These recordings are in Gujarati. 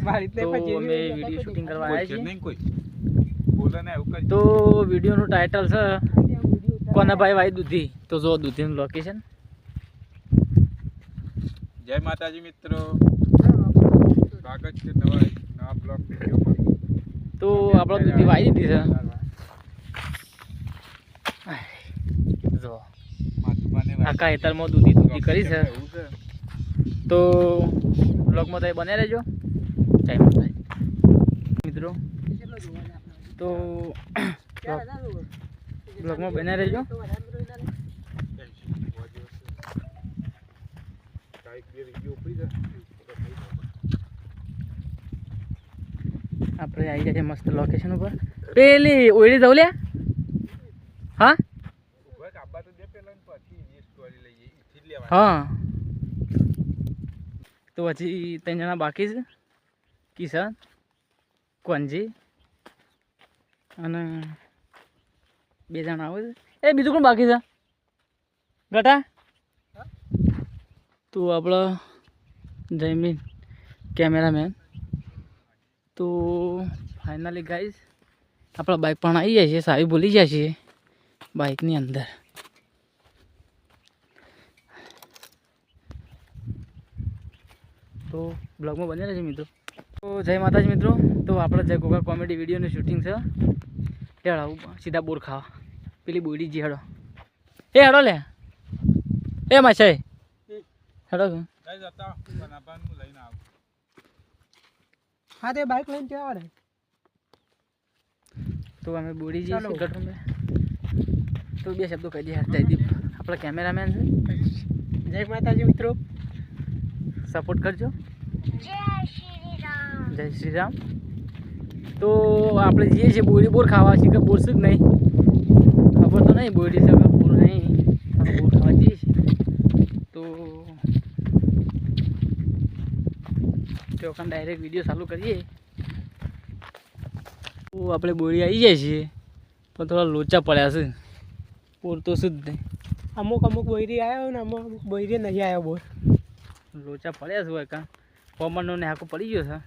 અમે વિડીયો શૂટિંગ કરવા આવ્યા છીએ તો વિડીયોનું ટાઇટલ છે કોના ભાઈ વાઈ દૂધી તો જો દૂધીનું લોકેશન. જય માતાજી મિત્રો, સ્વાગત છે નવા બ્લોગ વિડીયોમાં. તો આપણે દૂધી વાઈ દીધી છે જો આખા હેતરમાં દૂધી કરી છે. તો બ્લોગમાં તમે બને રહેજો. જય માતાજી મિત્રો, તો બ્લોગમાં બને રહેજો. આપણે આવી જાય મસ્ત લોકેશન ઉપર. પેલી ઓયડી જવું લ્યા. હા હા, તો હજી 3 જણા બાકી છે. કિશન, કોનજી અને 2 જણા આવે છે. એ બીજું કોણ બાકી છે ગટા? તો આપણો જયમીન કેમેરામેન. તો ફાઇનલી ગાઈઝ આપણા બાઇક પણ આવી જાય છે. સાવી ભૂલી જાય છે બાઇકની અંદર. તો બ્લોગમાં બને રહેશે મિત્રો. તો જય માતાજી મિત્રો, તો આપણે જય ગોગા કોમેડી વિડીયોનું શૂટિંગ છે. હેડો સીધા બોર ખાવા પેલી બોડી જી. હેડો એ હેડો લે એ માછાઈ હેડો. હા તે બાઇક લઈને ક્યાં આવે? તો અમે બોડી જઈએ છીએ ગઢ. તો 2 શબ્દો કહી દઈએ. જયદીપ આપણા કેમેરામેન છે. જય માતાજી મિત્રો, સપોર્ટ કરજો. જય શ્રી રામ. તો આપણે જઈએ છીએ બોરી બોર ખાવા. છીએ કે બોરશું જ નહીં ખબર તો નહીં. બોરી છે કે બોર નહીં, બોર ખાવા જઈએ છીએ. તો ડાયરેક્ટ વિડીયો ચાલુ કરીએ. તો આપણે બોરી આવી જાય છીએ પણ થોડા લોચા પડ્યા છે. બોર તો શું જ નહીં. અમુક બોયરી આવ્યો ને અમુક બોયરી નહીં આવ્યો. બોર લોચા પડ્યા છે હોય કાં કોમરનો ને હાકો પડી ગયો છે.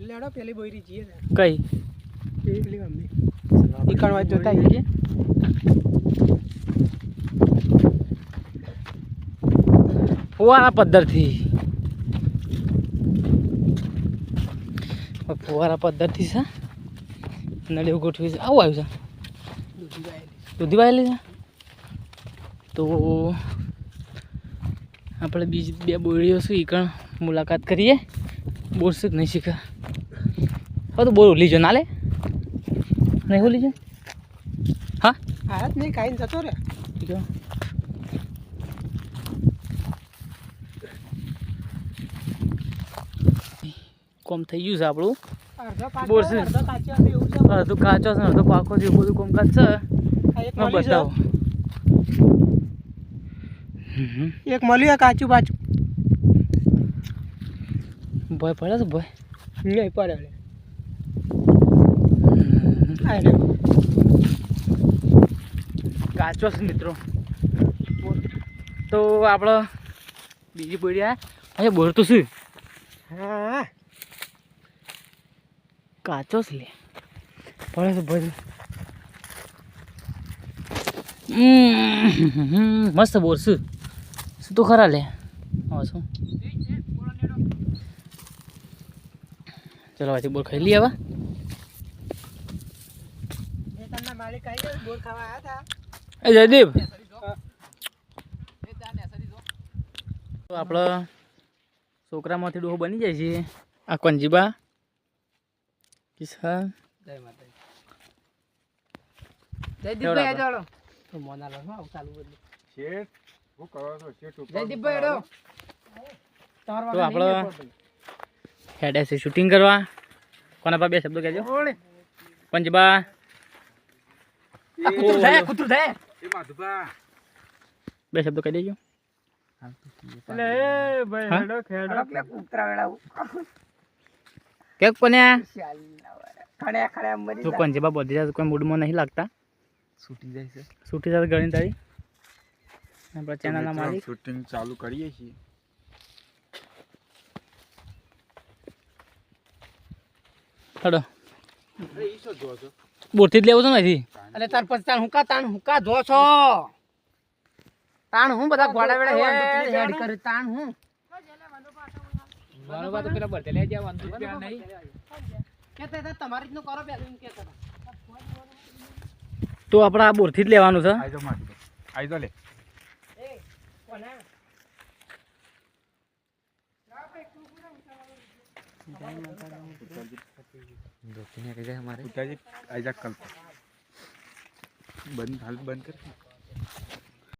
લેડો પેલી બોયરી જઈએ ને. કઈ પેલી મમ્મી ઈકણવા જોતા જઈએ. ફુવારા પદ્ધતિ છે. નળી ગોઠવી છે. આવું આવ્યું છે દૂધી વાયેલી છે. તો આપણે બીજી 2 બોરીઓ શું ઈકણ મુલાકાત કરીએ. બોર શું જ નહીં શીખા. હવે તો બોર લીજો ના લે નહીં લીજો. હા હા જ નહીં ખાઈને જતો રે. ઠીક છે. કોમ થઈ ગયું છે આપણું. બોર છે અડધો કાચો છે અડધો પાકો છે. એવું બધું કોમકાજ છે. બતાવો. એક મળ્યું કાચું પાછું. ભય પડે છે ભય નહીં પડે. કાચો છે મિત્રો. તો આપણે બીજી બોરી અહીંયા બોર તો શું હા કાચો છે લે પડે છે ભય. મસ્ત બોર શું શું તો ખરા લે. હા શું ચલો બોર ખાઈ લઈએ. હવે માલિક આવી બોર ખાવા આવ્યા હતા. એ જયદીપ તો આપણા છોકરામાંથી ડોહો બની જાય છે. આ કોનજીબા કિશન. જય માતાજી. જયદીપભાઈ ચાલો તો મોનાલો આવ ચાલુ બદલે શેઠ હું કરો છો શેઠ ઉપર. જયદીપભાઈ હેડો. તો આપણે હેડે છે શૂટિંગ કરવા. કોના પર 2 શબ્દો કહેજો. કોનજીબા કૂતરું થાય. એ માધુબા 2 શબ્દો કહી દેજો. એટલે એ ભાઈ હેડો ખેડો એટલે કૂતરા વેળાવું કેક પન્યા ખડ્યા મરી. તો કોનજીબા બધી જાય કોઈ મૂડમાં નહીં લાગતા. છૂટી જાય છે. છૂટી જાય ઘણી તારી. આપણા ચેનલના માલિક શૂટિંગ ચાલુ કરીએ છીએ. હડો બોરથી જ લેવો છો ને અહીંથી અલે તાર પછી તાણ હુકા જો છો તાણ હું બધા ગોડા વેળા હેડ કરે તાણ હું બરોબર તો પેલા બરતે લઈ જાવ વાંધો નહીં કેતા હતા તમારી જ નું કરો પેલું એમ કેતા હતા તો આપણે આ બોરથી જ લેવાનું છે આઈ જો માટી આઈ જો લે हमारे पिताजी आइजा कल બંધ હાલ બંધ કર